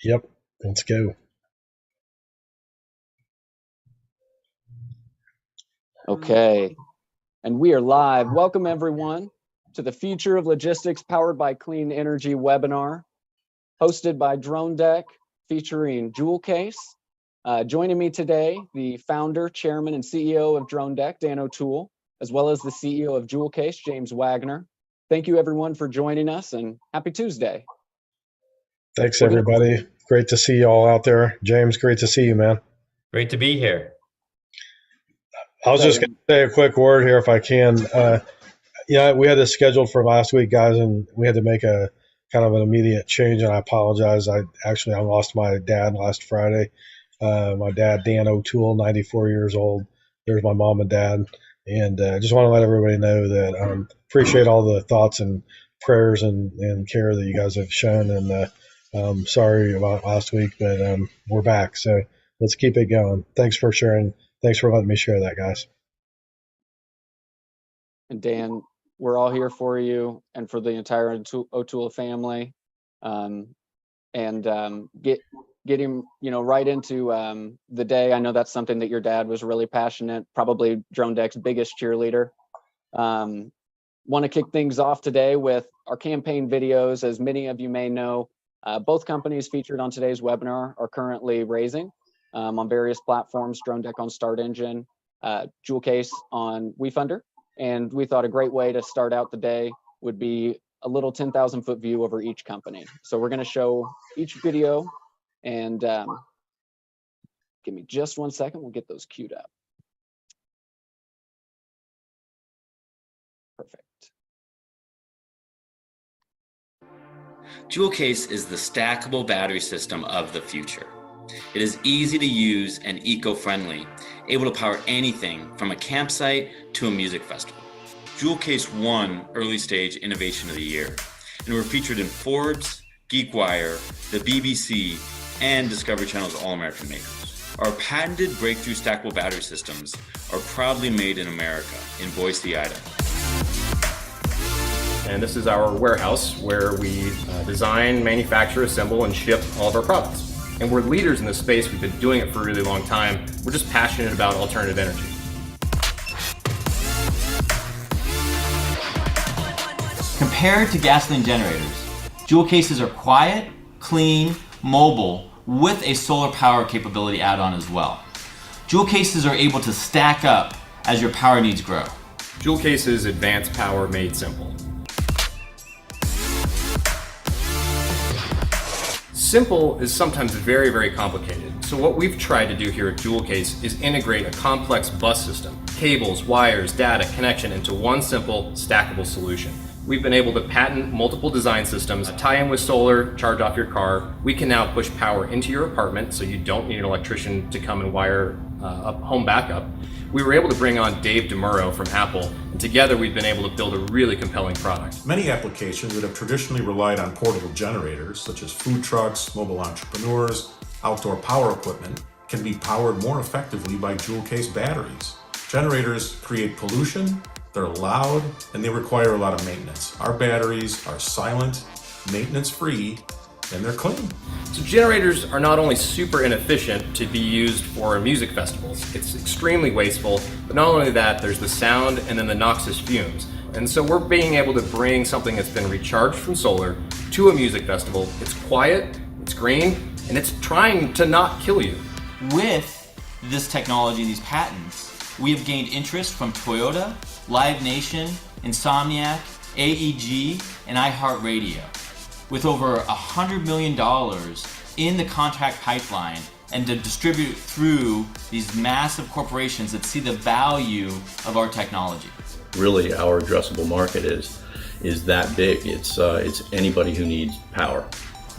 Yep, let's go. Okay, and we are live. Welcome everyone to the Future of Logistics Powered by Clean Energy webinar, hosted by Dronedek, featuring Joule Case. Joining me today, the founder, chairman, and CEO of Dronedek, Dan O'Toole, as well as the CEO of Joule Case, James Wagoner. Thank you everyone for joining us, and happy Tuesday. Thanks everybody. Great to see you all out there. James, great to see you, man. Great to be here. I was just going to say a quick word here if I can. Yeah, we had this scheduled for last week, guys, and we had to make a kind of an immediate change, and I apologize. I lost my dad last Friday. My dad, Dan O'Toole, 94 years old. There's my mom and dad. And just want to let everybody know that appreciate all the thoughts and prayers and care that you guys have shown. And sorry about last week, but we're back. So let's keep it going. Thanks for sharing. Thanks for letting me share that, guys. And Dan, we're all here for you and for the entire O'Toole family. Getting right into the day. I know that's something that your dad was really passionate, probably Dronedek's biggest cheerleader. Want to kick things off today with our campaign videos. As many of you may know, both companies featured on today's webinar are currently raising on various platforms, Dronedek on Start Engine, Joule Case on WeFunder. And we thought a great way to start out the day would be a little 10,000 foot view over each company. So we're going to show each video, and give me just 1 second. We'll get those queued up. Perfect. Joule Case is the stackable battery system of the future. It is easy to use and eco-friendly, able to power anything from a campsite to a music festival. Joule Case won Early Stage Innovation of the Year, and were featured in Forbes, GeekWire, the BBC, and Discovery Channel's All-American Makers. Our patented breakthrough stackable battery systems are proudly made in America, in Boise, Idaho. And this is our warehouse where we design, manufacture, assemble, and ship all of our products. And we're leaders in this space. We've been doing it for a really long time. We're just passionate about alternative energy. Compared to gasoline generators, Joule Cases are quiet, clean, mobile, with a solar power capability add-on as well. Joule Cases are able to stack up as your power needs grow. Joule Cases, advanced power made simple. Simple is sometimes very, very complicated. So what we've tried to do here at Joule Case is integrate a complex bus system, cables, wires, data, connection into one simple, stackable solution. We've been able to patent multiple design systems, tie in with solar, charge off your car. We can now push power into your apartment so you don't need an electrician to come and wire up home backup. We were able to bring on Dave DeMuro from Apple, and together we've been able to build a really compelling product. Many applications that have traditionally relied on portable generators, such as food trucks, mobile entrepreneurs, outdoor power equipment, can be powered more effectively by Joule Case batteries. Generators create pollution, they're loud, and they require a lot of maintenance. Our batteries are silent, maintenance-free, and they're clean. So generators are not only super inefficient to be used for music festivals, it's extremely wasteful, but not only that, there's the sound and then the noxious fumes. And so we're being able to bring something that's been recharged from solar to a music festival. It's quiet, it's green, and it's trying to not kill you. With this technology, these patents, we have gained interest from Toyota, Live Nation, Insomniac, AEG, and iHeartRadio. With over $100 million in the contract pipeline, and to distribute through these massive corporations that see the value of our technology. Really, our addressable market is that big. It's anybody who needs power.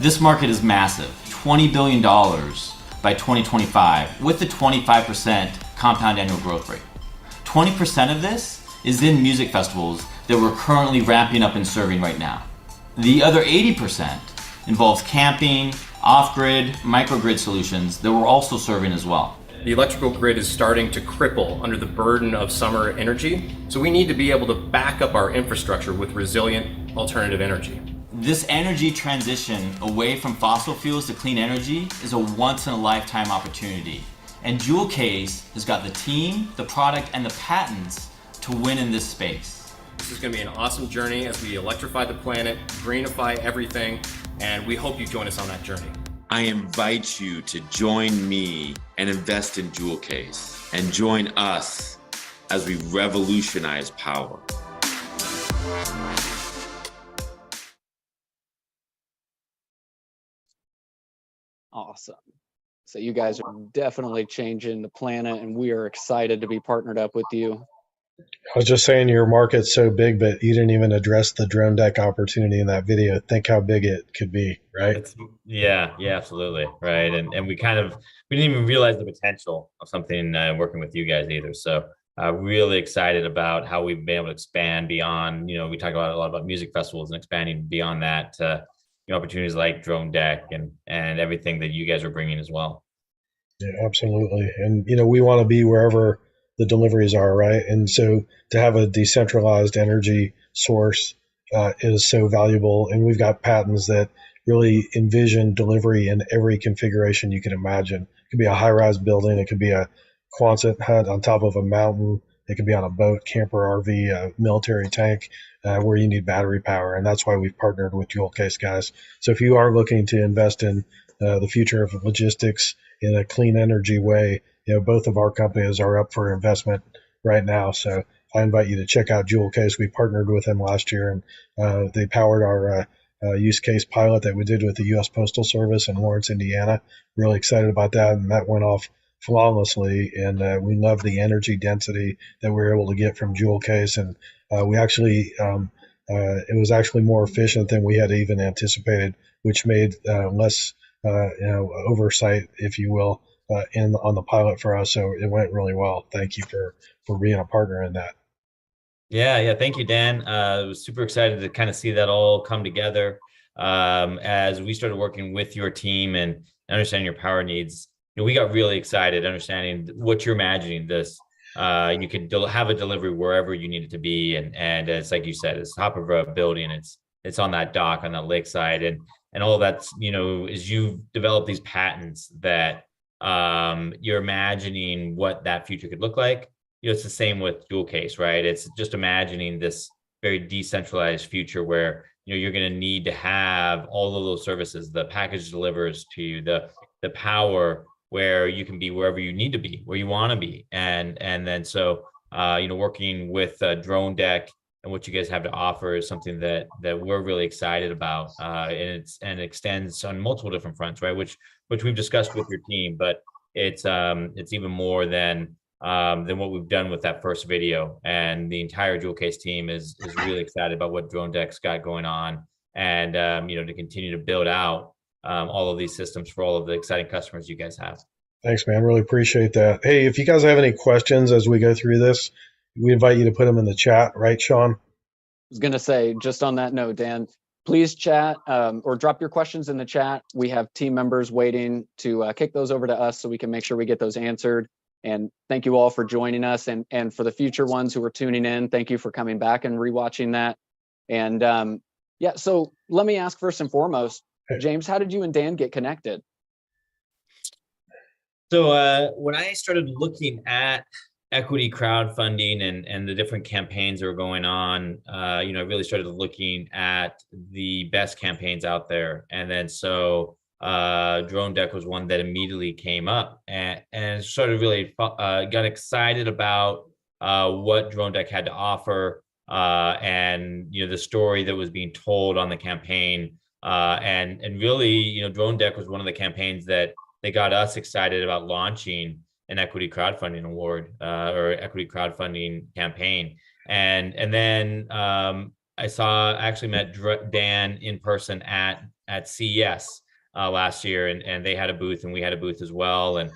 This market is massive, $20 billion by 2025, with a 25% compound annual growth rate. 20% of this is in music festivals that we're currently ramping up and serving right now. The other 80% involves camping, off-grid, microgrid solutions that we're also serving as well. The electrical grid is starting to cripple under the burden of summer energy, so we need to be able to back up our infrastructure with resilient alternative energy. This energy transition away from fossil fuels to clean energy is a once-in-a-lifetime opportunity. And Joule Case has got the team, the product, and the patents to win in this space. This is going to be an awesome journey as we electrify the planet, greenify everything, and we hope you join us on that journey. I invite you to join me and invest in Joule Case and join us as we revolutionize power. Awesome. So you guys are definitely changing the planet, and we are excited to be partnered up with you. I was just saying your market's so big, but you didn't even address the Dronedek opportunity in that video. Think how big it could be, right? Yeah, absolutely, right. And we didn't even realize the potential of something working with you guys either. So really excited about how we've been able to expand beyond. We talk about a lot about music festivals and expanding beyond that to opportunities like Dronedek and everything that you guys are bringing as well. Yeah, absolutely. And we want to be wherever the deliveries are, right? And so to have a decentralized energy source is so valuable. And we've got patents that really envision delivery in every configuration you can imagine. It could be a high-rise building. It could be a Quonset hut on top of a mountain. It could be on a boat, camper, RV, a military tank, where you need battery power. And that's why we've partnered with Joule Case, guys. So if you are looking to invest in the future of logistics in a clean energy way, both of our companies are up for investment right now. So I invite you to check out Joule Case. We partnered with them last year, and they powered our use case pilot that we did with the U.S. Postal Service in Lawrence, Indiana. Really excited about that, and that went off flawlessly. And we love the energy density that we were able to get from Joule Case, and we actually it was actually more efficient than we had even anticipated, which made less oversight, if you will, on the pilot for us. So it went really well. Thank you for being a partner in that. Yeah. Thank you, Dan. I was super excited to kind of see that all come together as we started working with your team and understanding your power needs. We got really excited understanding what you're imagining this. You could have a delivery wherever you need it to be, and it's like you said, it's top of a building. It's on that dock on that lakeside, and all that's as you develop these patents that you're imagining what that future could look like. It's the same with Joule Case, right? It's just imagining this very decentralized future where you're going to need to have all of those services. The package delivers to you, the power, where you can be wherever you need to be, where you want to be, and then so working with Dronedek and what you guys have to offer is something that we're really excited about, and it extends on multiple different fronts, right? Which we've discussed with your team, but it's even more than what we've done with that first video. And the entire Joule Case team is really excited about what Dronedek's got going on, and to continue to build out all of these systems for all of the exciting customers you guys have. Thanks, man. Really appreciate that. Hey, if you guys have any questions as we go through this, we invite you to put them in the chat, right, Sean? I was going to say, just on that note, Dan, please chat or drop your questions in the chat. We have team members waiting to kick those over to us so we can make sure we get those answered. And thank you all for joining us. And for the future ones who are tuning in, thank you for coming back and rewatching that. And yeah, so let me ask first and foremost, James, how did you and Dan get connected? So when I started looking at equity crowdfunding and the different campaigns that were going on, I really started looking at the best campaigns out there. And then so Dronedek was one that immediately came up, and sort of really got excited about what Dronedek had to offer, and the story that was being told on the campaign, and really Dronedek was one of the campaigns that they got us excited about launching an equity crowdfunding award or equity crowdfunding campaign. And then I actually met Dan in person at CES last year, and they had a booth and we had a booth as well, and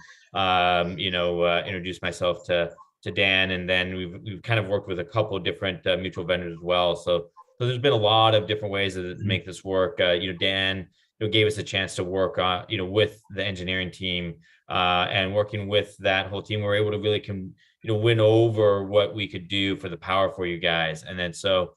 introduced myself to Dan, and then we've kind of worked with a couple of different mutual vendors as well. So there's been a lot of different ways to make this work. Dan gave us a chance to work on with the engineering team, and working with that whole team, we were able to really win over what we could do for the power for you guys. And then so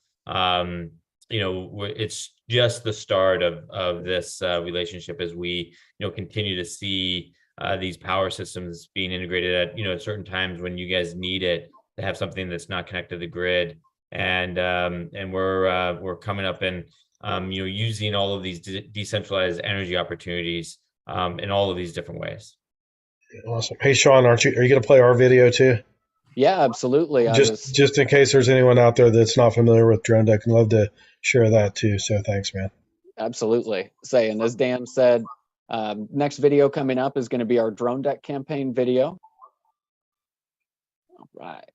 it's just the start of this relationship as we, continue to see these power systems being integrated at, certain times when you guys need it to have something that's not connected to the grid. And we're coming up and, using all of these decentralized energy opportunities in all of these different ways. Awesome. Hey, Sean, are you going to play our video too? Yeah, absolutely. Just in case there's anyone out there that's not familiar with Dronedek, I'd love to share that too. So thanks, man. Absolutely. And as Dan said, next video coming up is going to be our Dronedek campaign video. All right.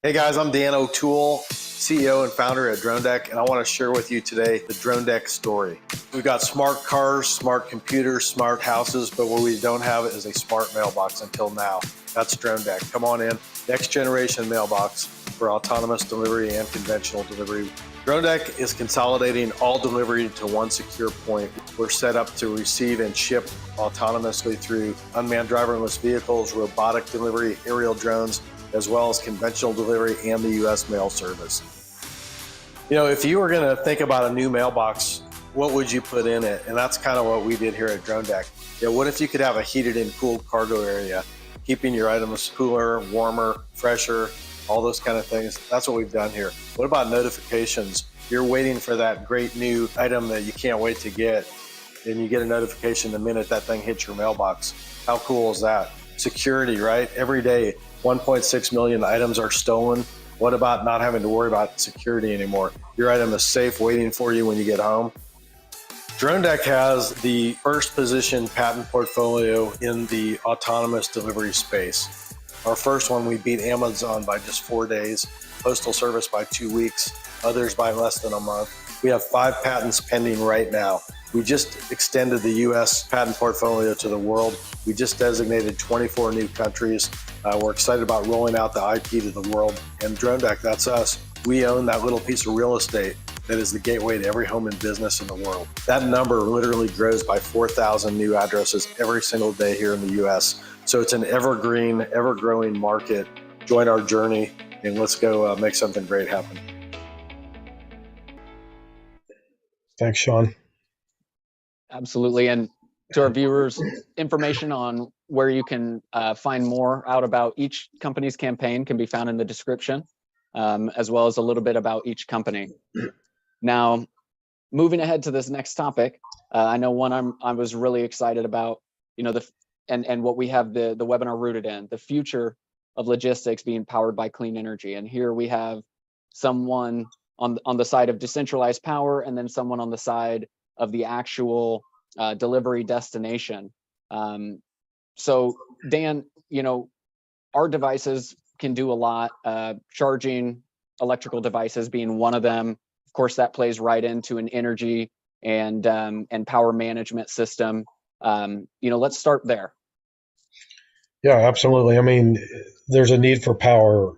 Hey guys, I'm Dan O'Toole, CEO and founder at Dronedek, and I want to share with you today the Dronedek story. We've got smart cars, smart computers, smart houses, but what we don't have is a smart mailbox until now. That's Dronedek. Come on in. Next generation mailbox for autonomous delivery and conventional delivery. Dronedek is consolidating all delivery to one secure point. We're set up to receive and ship autonomously through unmanned driverless vehicles, robotic delivery, aerial drones, as well as conventional delivery and the U.S. mail service. If you were going to think about a new mailbox, what would you put in it? And that's kind of what we did here at Dronedek. What if you could have a heated and cooled cargo area, keeping your items cooler, warmer, fresher, all those kind of things? That's what we've done here. What about notifications? You're waiting for that great new item that you can't wait to get, and you get a notification the minute that thing hits your mailbox. How cool is that? Security, right? Every day, 1.6 million items are stolen. What about not having to worry about security anymore? Your item is safe waiting for you when you get home. Dronedek has the first position patent portfolio in the autonomous delivery space. Our first one, we beat Amazon by just 4 days, Postal Service by 2 weeks, others by less than a month. We have 5 patents pending right now. We just extended the U.S. patent portfolio to the world. We just designated 24 new countries. We're excited about rolling out the IP to the world. And Dronedek, that's us. We own that little piece of real estate that is the gateway to every home and business in the world. That number literally grows by 4,000 new addresses every single day here in the U.S. So it's an evergreen, ever-growing market. Join our journey, and let's go make something great happen. Thanks, Sean. Absolutely. And to our viewers, information on where you can find more out about each company's campaign can be found in the description, as well as a little bit about each company. Now, moving ahead to this next topic, I know one I was really excited about, and what we have the webinar rooted in, the future of logistics being powered by clean energy. And here we have someone on the side of decentralized power, and then someone on the side of the actual delivery destination. So Dan, our devices can do a lot, charging electrical devices being one of them. Of course, that plays right into an energy and power management system. Let's start there. Yeah, absolutely. I mean, there's a need for power.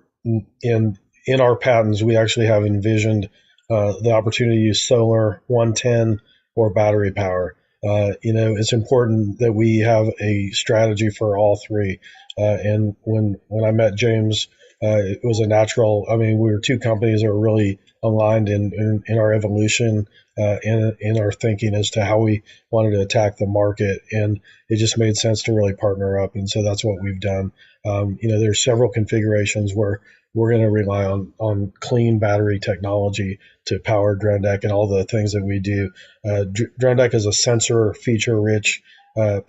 In our patents, we actually have envisioned the opportunity to use solar, 110, or battery power. It's important that we have a strategy for all three. And when I met James, it was a natural. I mean, we were two companies that were really aligned in our evolution and in our thinking as to how we wanted to attack the market, and it just made sense to really partner up. And so that's what we've done. There's several configurations where we're going to rely on clean battery technology to power Dronedek and all the things that we do. Dronedek is a sensor feature-rich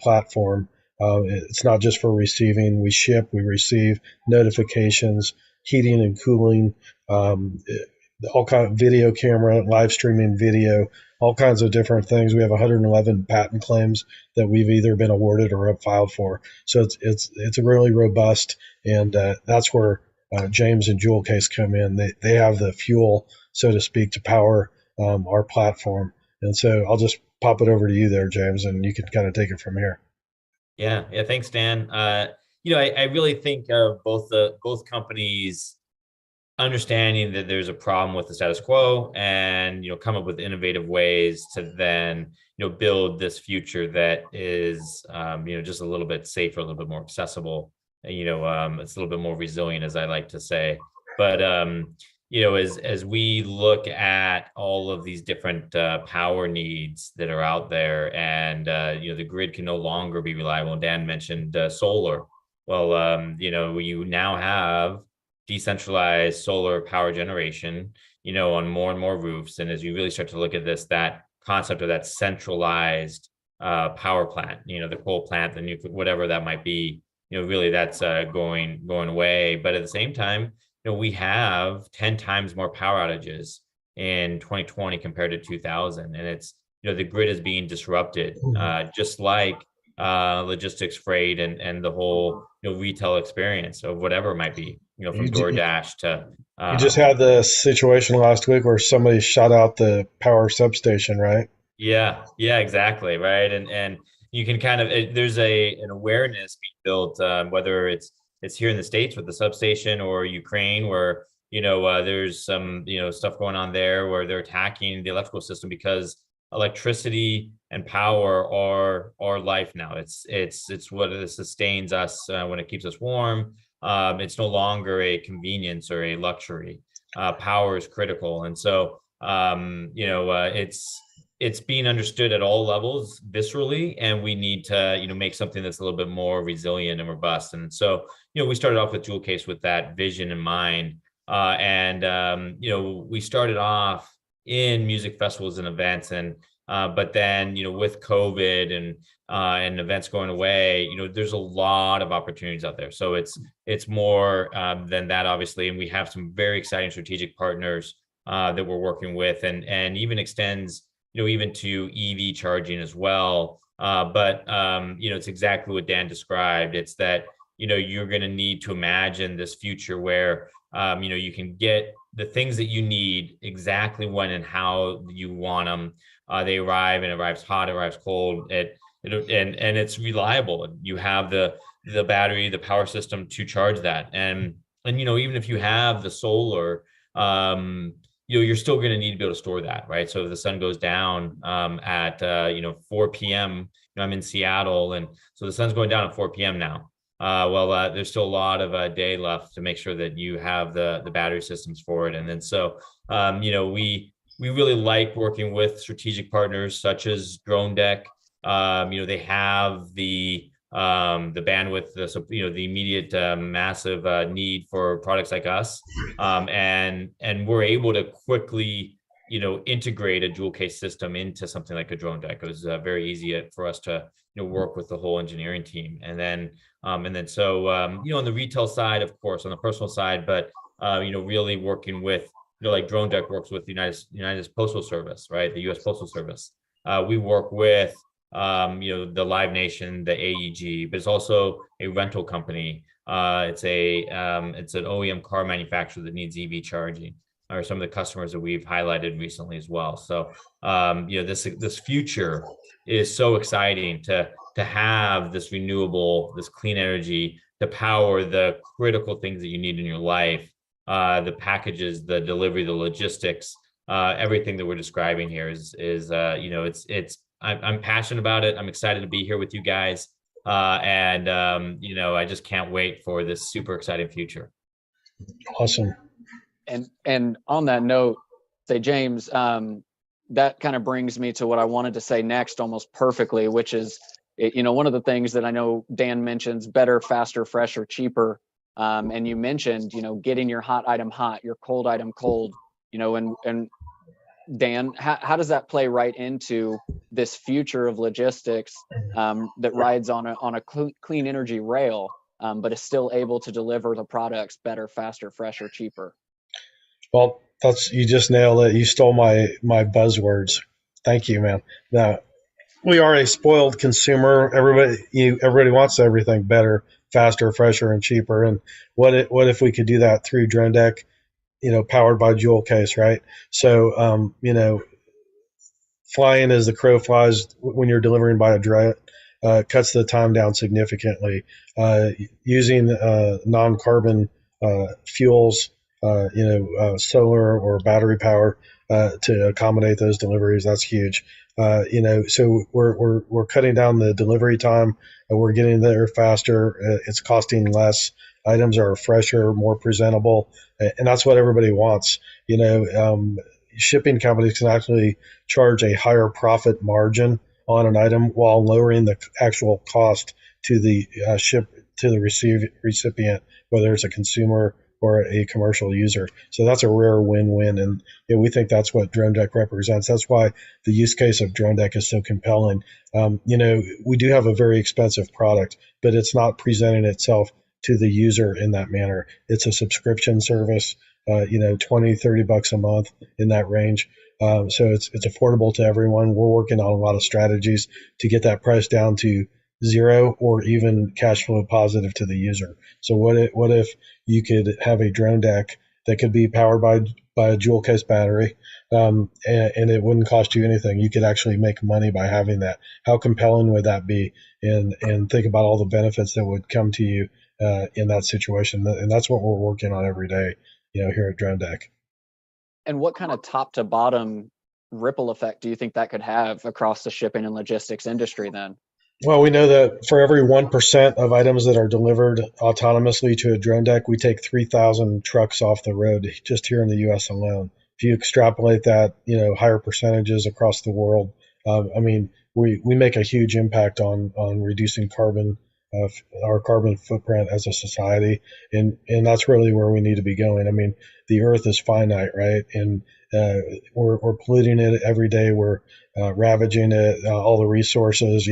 platform. It's not just for receiving. We ship, we receive notifications, heating and cooling, all kind of video camera, live streaming video, all kinds of different things. We have 111 patent claims that we've either been awarded or have filed for. So it's really robust, and that's where James and Joule Case come in. They have the fuel, so to speak, to power our platform. And so I'll just pop it over to you there, James, and you can kind of take it from here. Yeah. Thanks, Dan. I really think of both companies understanding that there's a problem with the status quo, and come up with innovative ways to then build this future that is just a little bit safer, a little bit more accessible. It's a little bit more resilient, as I like to say. But as we look at all of these different power needs that are out there, and the grid can no longer be reliable. And Dan mentioned solar. Well, you now have decentralized solar power generation, on more and more roofs. And as you really start to look at this, that concept of that centralized power plant, the coal plant, the nuclear, whatever that might be, really that's going away. But at the same time, we have 10 times more power outages in 2020 compared to 2000. And it's, the grid is being disrupted, just like logistics, freight, and the whole, retail experience of whatever it might be, from DoorDash to. You just had the situation last week where somebody shut out the power substation, right? Yeah, exactly. Right. And you can kind of, there's an awareness being built, whether it's here in the States with the substation, or Ukraine, where, there's some, stuff going on there where they're attacking the electrical system, because electricity and power are our life now. It's what sustains us when it keeps us warm. It's no longer a convenience or a luxury. Power is critical. And so, it's being understood at all levels viscerally, and we need to, make something that's a little bit more resilient and robust. And so, we started off with Joule Case with that vision in mind. We started off in music festivals and events, and but then, with COVID and events going away, there's a lot of opportunities out there. So it's more than that, obviously. And we have some very exciting strategic partners that we're working with, and even extends, even to EV charging as well. But it's exactly what Dan described. It's that, you're going to need to imagine this future where, you can get the things that you need exactly when and how you want them. They arrive, and it arrives hot, it arrives cold, and it's reliable. You have the battery, the power system to charge that. And even if you have the solar, you're still going to need to be able to store that, right? So if the sun goes down at 4 p.m., I'm in Seattle, and so the sun's going down at 4 p.m. now. There's still a lot of day left to make sure that you have the battery systems for it. And then so, we really like working with strategic partners such as Dronedek. They have the bandwidth, the immediate massive need for products like us, and we're able to quickly integrate a Joule Case system into something like a Dronedek. It was very easy for us to work with the whole engineering team, and then on the retail side, of course, on the personal side, but really working with like Dronedek works with the United Postal Service, right? The U.S. Postal Service. We work with the Live Nation, the AEG, but it's also a rental company. It's an OEM car manufacturer that needs EV charging, are some of the customers that we've highlighted recently as well. So, this future is so exciting to have this renewable, this clean energy to power the critical things that you need in your life, the packages, the delivery, the logistics, everything that we're describing here I'm passionate about it. I'm excited to be here with you guys. I just can't wait for this super exciting future. Awesome. And on that note, say, James, that kind of brings me to what I wanted to say next almost perfectly, which is, one of the things that I know Dan mentions, better, faster, fresher, cheaper. And you mentioned, getting your hot item hot, your cold item cold, and Dan, how does that play right into this future of logistics that rides on a clean energy rail, but is still able to deliver the products better, faster, fresher, cheaper? Well, you just nailed it. You stole my buzzwords. Thank you, man. Now, we are a spoiled consumer. Everybody wants everything better, faster, fresher, and cheaper. And what if we could do that through Dronedek, powered by Joule Case, right? So, flying as the crow flies when you're delivering by a drone cuts the time down significantly. Using non-carbon fuels, solar or battery power to accommodate those deliveries, that's huge. So we're cutting down the delivery time. We're getting there faster. It's costing less. items are fresher, more presentable, and that's what everybody wants. Shipping companies can actually charge a higher profit margin on an item while lowering the actual cost to the recipient, whether it's a consumer or a commercial user. So that's a rare win-win, and we think that's what Dronedek represents. That's why the use case of Dronedek is so compelling. We do have a very expensive product, but it's not presenting itself to the user in that manner. It's a subscription service, $20-$30 a month, in that range. So it's affordable to everyone. We're working on a lot of strategies to get that price down to zero or even cash flow positive to the user. So what if you could have a Dronedek that could be powered by a Joule Case battery, and it wouldn't cost you anything? You could actually make money by having that. How compelling would that be? And think about all the benefits that would come to you in that situation. And that's what we're working on every day, here at Dronedek. And what kind of top to bottom ripple effect do you think that could have across the shipping and logistics industry then? Well, we know that for every 1% of items that are delivered autonomously to a Dronedek, we take 3,000 trucks off the road just here in the U.S. alone. If you extrapolate that, higher percentages across the world, we make a huge impact on reducing our carbon footprint as a society, and that's really where we need to be going. The Earth is finite, right? And we're polluting it every day. We're ravaging it, all the resources,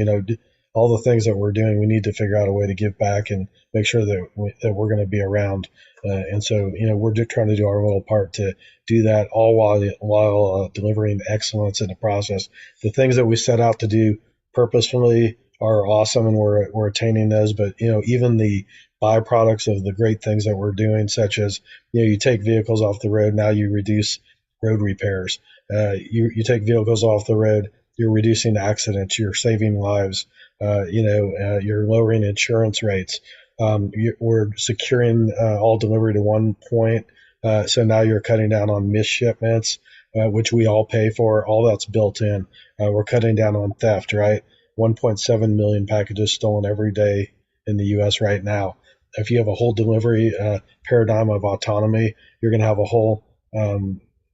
all the things that we're doing. We need to figure out a way to give back and make sure that we're going to be around. And so, we're just trying to do our little part to do that, all while delivering excellence in the process. The things that we set out to do purposefully are awesome, and we're attaining those. But even the byproducts of the great things that we're doing, such as you take vehicles off the road, now you reduce road repairs. You take vehicles off the road, you're reducing accidents, you're saving lives. You're lowering insurance rates. We're securing all delivery to one point. So now you're cutting down on missed shipments, which we all pay for. All that's built in. We're cutting down on theft, right? 1.7 million packages stolen every day in the U.S. right now. If you have a whole delivery paradigm of autonomy, you're going to have a whole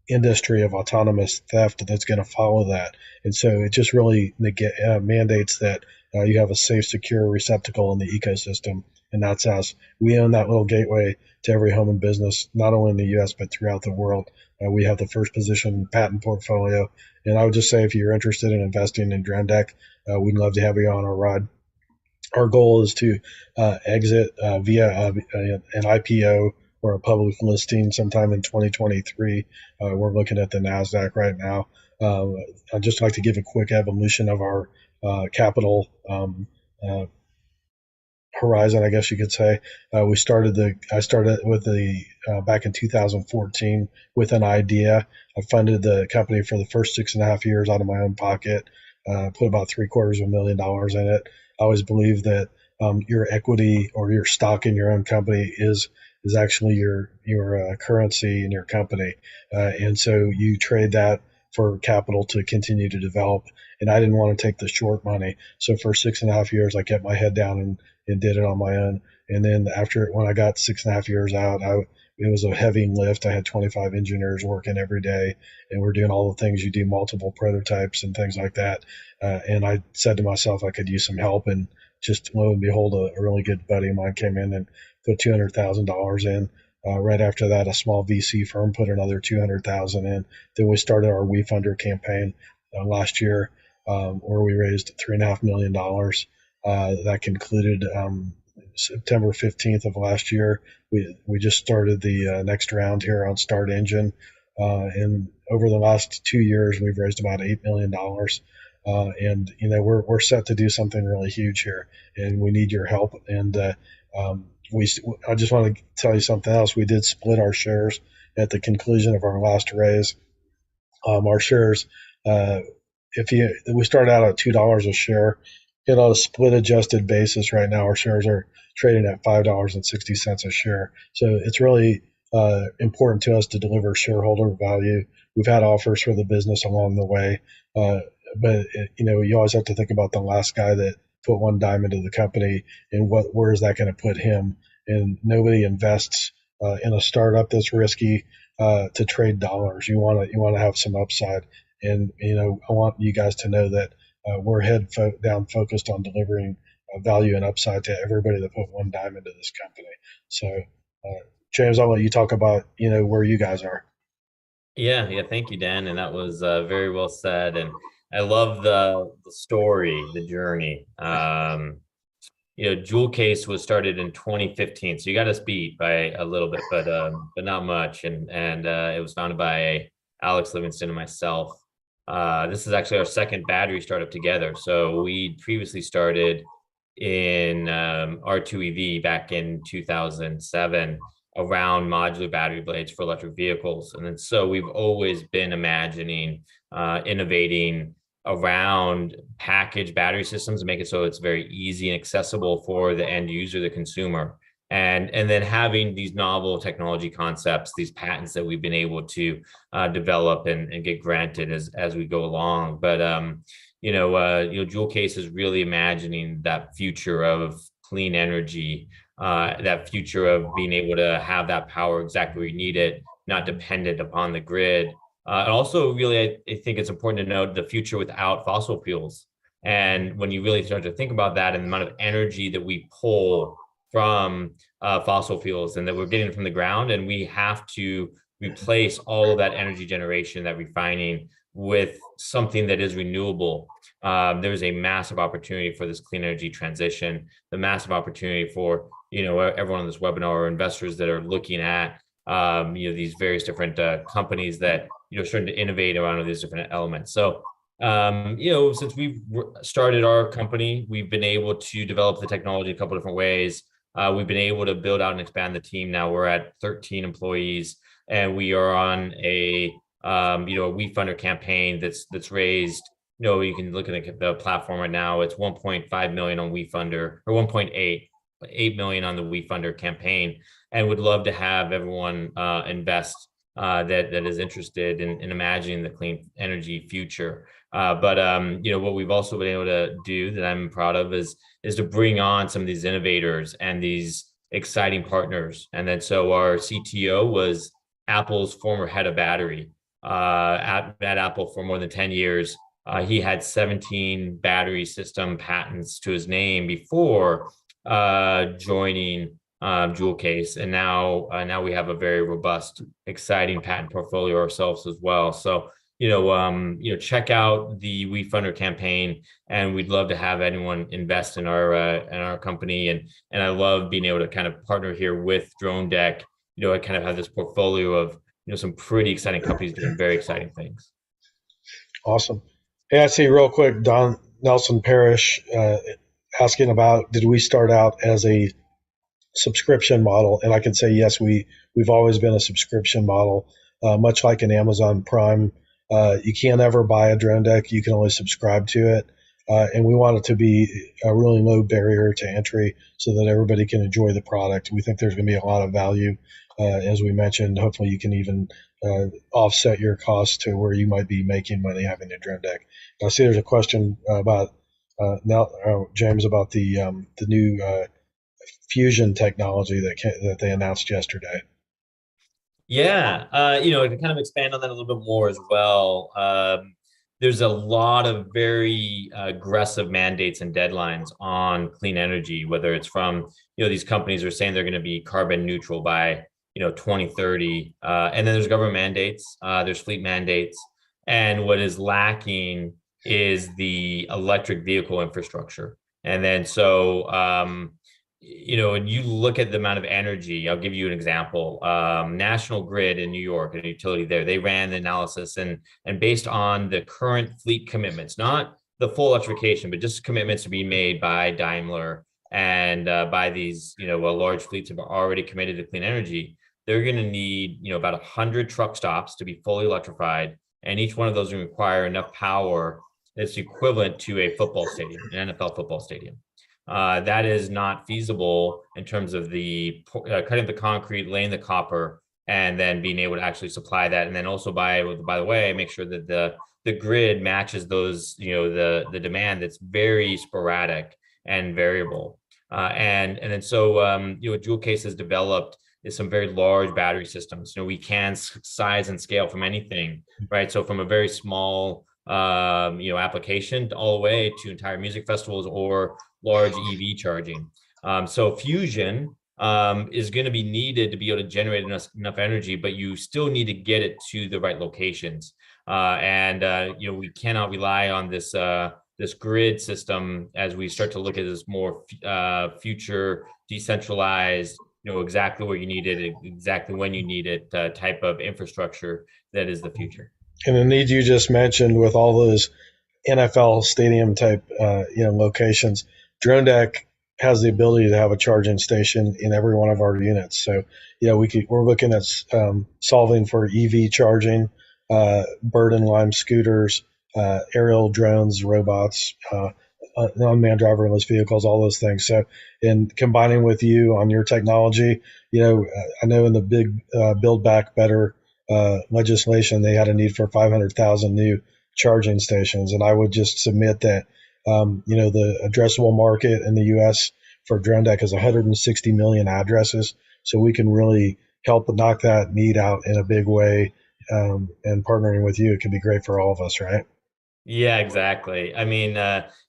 industry of autonomous theft that's going to follow that. And so it just really mandates that you have a safe, secure receptacle in the ecosystem, and that's us. We own that little gateway to every home and business, not only in the U.S., but throughout the world. We have the first position patent portfolio, and I would just say if you're interested in investing in Dronedek, we'd love to have you on our ride. Our goal is to exit via an IPO or a public listing sometime in 2023. We're looking at the NASDAQ right now. I'd just like to give a quick evolution of our capital horizon, I guess you could say. I started with back in 2014 with an idea. I funded the company for the first 6.5 years out of my own pocket, put about $750,000 in it. I always believe that your equity or your stock in your own company is actually your currency in your company, and so you trade that for capital to continue to develop. And I didn't want to take the short money, so for 6.5 years I kept my head down and did it on my own. And then when I got 6.5 years out, it was a heavy lift. I had 25 engineers working every day, and we're doing all the things you do, multiple prototypes and things like that. And I said to myself I could use some help, and just lo and behold, a really good buddy of mine came in and put $200,000 in. Right after that, a small VC firm put another $200,000 in. Then we started our WeFunder campaign last year, where we raised $3.5 million. That concluded September 15th of last year. We just started the next round here on Start Engine, and over the last 2 years, we've raised about $8 million. And we're set to do something really huge here, and we need your help. And I just want to tell you something else. We did split our shares at the conclusion of our last raise. Our shares, we started out at $2 a share. On a split adjusted basis right now, our shares are trading at $5.60 a share. So it's really important to us to deliver shareholder value. We've had offers for the business along the way, but you always have to think about the last guy that put one dime into the company, and where is that going to put him? and nobody invests in a startup that's risky to trade dollars. You want to have some upside, and I want you guys to know that we're down focused on delivering value and upside to everybody that put one dime into this company. So, James, I'll let you talk about where you guys are. Yeah, thank you, Dan, and that was very well said. And I love the story, the journey. Joule Case was started in 2015, so you got us beat by a little bit, but not much. And it was founded by Alex Livingston and myself. This is actually our second battery startup together. So we previously started in R2EV back in 2007 around modular battery blades for electric vehicles. And then so we've always been imagining, innovating around packaged battery systems to make it so it's very easy and accessible for the end user, the consumer. And then having these novel technology concepts, these patents that we've been able to develop and get granted as we go along. But Joule Case is really imagining that future of clean energy, that future of being able to have that power exactly where you need it, not dependent upon the grid. And also, really, I think it's important to note the future without fossil fuels. And when you really start to think about that and the amount of energy that we pull from fossil fuels and that we're getting from the ground, and we have to replace all of that energy generation, that refining, with something that is renewable. There's a massive opportunity for this clean energy transition, the massive opportunity for everyone on this webinar or investors that are looking at these various different companies that starting to innovate around these different elements. So since we've started our company, we've been able to develop the technology a couple different ways. We've been able to build out and expand the team. Now we're at 13 employees, and we are on a WeFunder campaign that's raised. You can look at the platform right now. It's 1.5 million on WeFunder, or 1.8 million on the WeFunder campaign, and would love to have everyone invest that is interested in imagining the clean energy future. But what we've also been able to do that I'm proud of is to bring on some of these innovators and these exciting partners. And then so our CTO was Apple's former head of battery at Apple for more than 10 years. He had 17 battery system patents to his name before joining Joule Case, and now we have a very robust, exciting patent portfolio ourselves as well. So check out the WeFunder campaign, and we'd love to have anyone invest in our company. And I love being able to kind of partner here with Dronedek. I kind of have this portfolio of some pretty exciting companies doing very exciting things. Awesome. Hey, I see real quick, Don Nelson Parrish asking about, did we start out as a subscription model? And I can say, yes, we've always been a subscription model, much like an Amazon Prime. You can't ever buy a Dronedek. You can only subscribe to it. And we want it to be a really low barrier to entry so that everybody can enjoy the product. We think there's going to be a lot of value. As we mentioned, hopefully you can even offset your costs to where you might be making money having a Dronedek. I see there's a question about James, about the new fusion technology that they announced yesterday. Yeah, to kind of expand on that a little bit more as well. There's a lot of very aggressive mandates and deadlines on clean energy, whether it's from these companies are saying they're going to be carbon neutral by 2030, and then there's government mandates, there's fleet mandates, and what is lacking is the electric vehicle infrastructure. And then so when you look at the amount of energy, I'll give you an example. National Grid in New York, a utility there, they ran the analysis, and based on the current fleet commitments, not the full electrification, but just commitments to be made by Daimler and by these large fleets have already committed to clean energy. They're going to need about 100 truck stops to be fully electrified, and each one of those will require enough power that's equivalent to a football stadium, an NFL football stadium. That is not feasible in terms of the cutting the concrete, laying the copper, and then being able to actually supply that. And then also by the way, make sure that the grid matches those, the demand that's very sporadic and variable. And then so what Joule Case has developed is some very large battery systems. We can size and scale from anything, right? So from a very small application all the way to entire music festivals or large EV charging. So fusion is going to be needed to be able to generate enough energy, but you still need to get it to the right locations. We cannot rely on this grid system as we start to look at this more future decentralized, exactly where you need it, exactly when you need it, type of infrastructure that is the future. And the need you just mentioned with all those NFL stadium type, locations, Dronedek has the ability to have a charging station in every one of our units. So, we're looking at solving for EV charging, bird and lime scooters, aerial drones, robots, unmanned driverless vehicles, all those things. So, in combining with you on your technology, I know in the big Build Back Better legislation, they had a need for 500,000 new charging stations. And I would just submit that, the addressable market in the U.S. for Dronedek is 160 million addresses. So we can really help knock that need out in a big way. And partnering with you, it can be great for all of us, right? Yeah, exactly. I mean,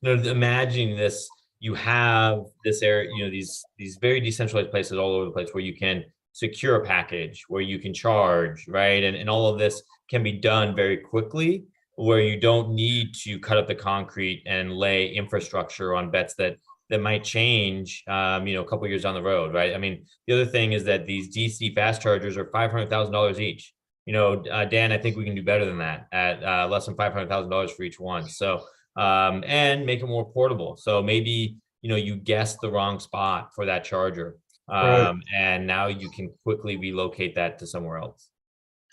imagine this, you have this area, these very decentralized places all over the place where you can secure a package, where you can charge, right? And all of this can be done very quickly, where you don't need to cut up the concrete and lay infrastructure on bets that might change, a couple years down the road, right? I mean, the other thing is that these DC fast chargers are $500,000 each. Dan, I think we can do better than that at less than $500,000 for each one. So, and make it more portable. So maybe, you guessed the wrong spot for that charger. Right. And now you can quickly relocate that to somewhere else.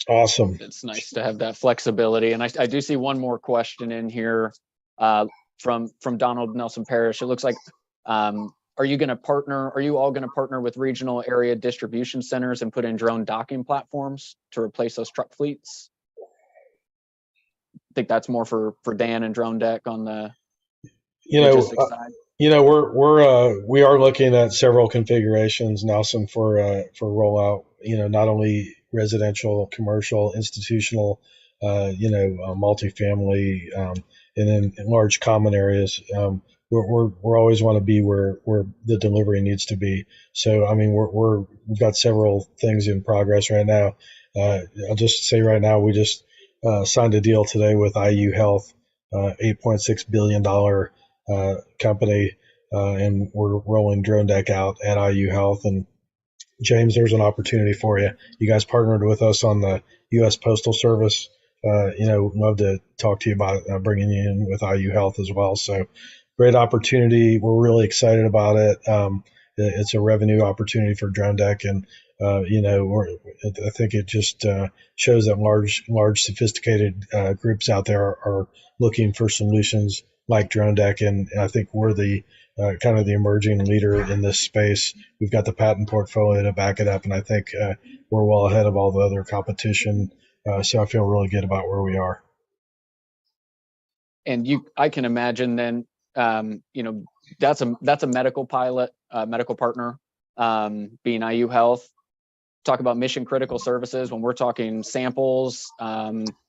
Awesome. It's nice to have that flexibility. And I do see one more question in here from Donald Nelson Parrish. It looks like, are you all going to partner with regional area distribution centers and put in drone docking platforms to replace those truck fleets? I think that's more for Dan and Dronedek on the logistics side. We are looking at several configurations, Nelson, for rollout. Not only residential, commercial, institutional, multifamily, and then in large common areas. We're always want to be where the delivery needs to be. So, I mean, we've got several things in progress right now. I'll just say right now, we just signed a deal today with IU Health, $8.6 billion company, and we're rolling Dronedek out at IU Health. And James, there's an opportunity for you. You guys partnered with us on the U.S. Postal Service. Love to talk to you about bringing you in with IU Health as well. So, great opportunity. We're really excited about it. It's a revenue opportunity for Dronedek, and I think it just shows that large sophisticated groups out there are looking for solutions like Dronedek, and I think we're the kind of the emerging leader in this space. We've got the patent portfolio to back it up, and I think we're well ahead of all the other competition. So I feel really good about where we are. And I can imagine then, that's a medical pilot, medical partner, being IU Health. Talk about mission critical services when we're talking samples,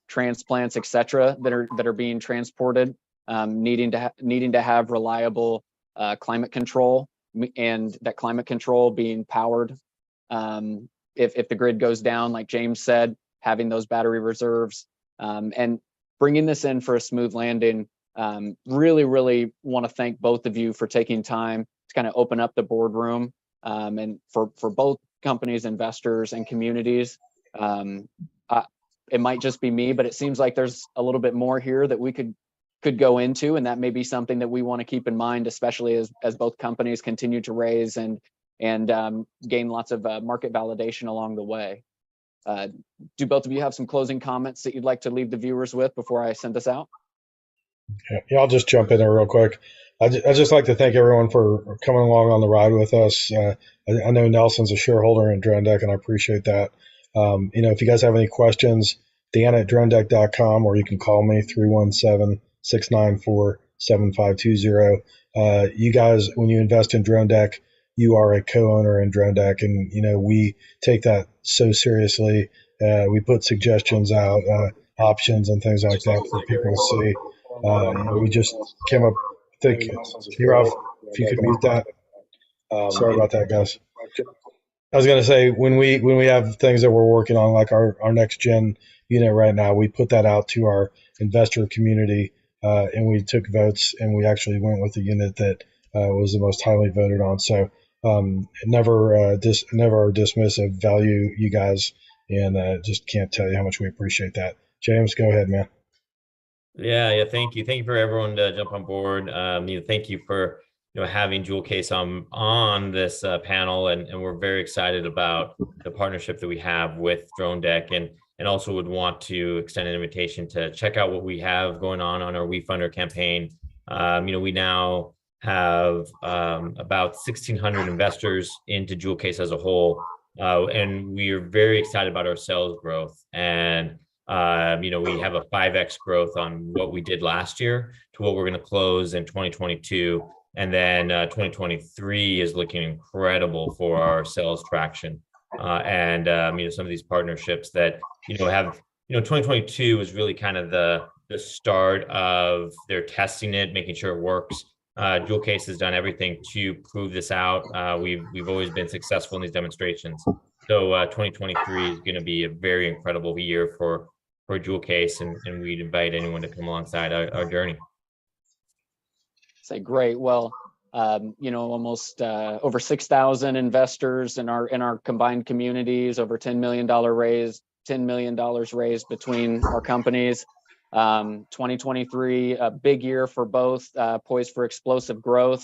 transplants, et cetera, that are being transported, needing to have reliable climate control, and that climate control being powered. If the grid goes down, like James said, having those battery reserves, and bringing this in for a smooth landing. Really want to thank both of you for taking time to kind of open up the boardroom, and for both companies, investors, and communities. It might just be me, but it seems like there's a little bit more here that we could go into, and that may be something that we want to keep in mind, especially as both companies continue to raise and gain lots of market validation along the way. Do both of you have some closing comments that you'd like to leave the viewers with before I send this out? Yeah, I'll just jump in there real quick. I just like to thank everyone for coming along on the ride with us. I know Nelson's a shareholder in Dronedek, and I appreciate that. If you guys have any questions, Dan@dronedek.com, or you can call me 317-694-7520. you guys, when you invest in Dronedek, you are a co-owner in Dronedek, and we take that so seriously. We put suggestions out, options, and things like that for people to see. We just came up. I think, Ralph, if you could mute that. Sorry about that, guys. I was going to say, when we have things that we're working on, like our next gen unit right now, we put that out to our investor community, and we took votes, and we actually went with the unit that was the most highly voted on. So never dismissive, value you guys, and just can't tell you how much we appreciate that. James, go ahead, man. Yeah. Thank you for everyone to jump on board. Thank you for having Joule Case on this panel, and we're very excited about the partnership that we have with Dronedek, and also would want to extend an invitation to check out what we have going on our WeFunder campaign. We now have about 1,600 investors into Joule Case as a whole, and we are very excited about our sales growth. And we have a 5x growth on what we did last year to what we're going to close in 2022. And then 2023 is looking incredible for our sales traction. And some of these partnerships that, have, 2022 was really kind of the start of their testing it, making sure it works. Joule Case has done everything to prove this out. We've always been successful in these demonstrations. So 2023 is going to be a very incredible year for Joule Case, and we'd invite anyone to come alongside our journey. Say great. Well, almost over 6,000 investors in our combined communities, over $10 million raised between our companies. 2023, a big year for both, poised for explosive growth.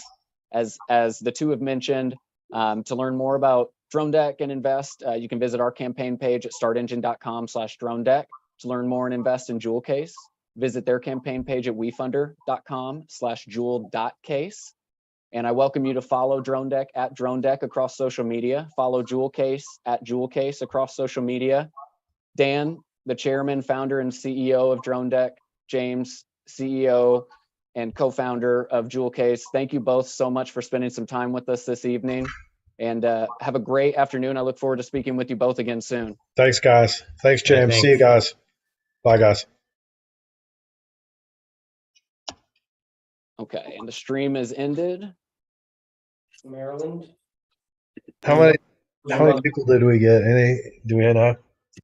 As the two have mentioned, to learn more about Dronedek and invest, you can visit our campaign page at startengine.com/Dronedek. To learn more and invest in Joule Case, visit their campaign page at wefunder.com/Joule.case. And I welcome you to follow Dronedek at Dronedek across social media. Follow Joule Case at Joule Case across social media. Dan, the chairman, founder, and CEO of Dronedek, James, CEO and co-founder of Joule Case, thank you both so much for spending some time with us this evening. And have a great afternoon. I look forward to speaking with you both again soon. Thanks, guys. Thanks, James. Yeah, thanks. See you guys. Bye, guys. Okay, and the stream is ended. Maryland. How many people did we get? Do we know?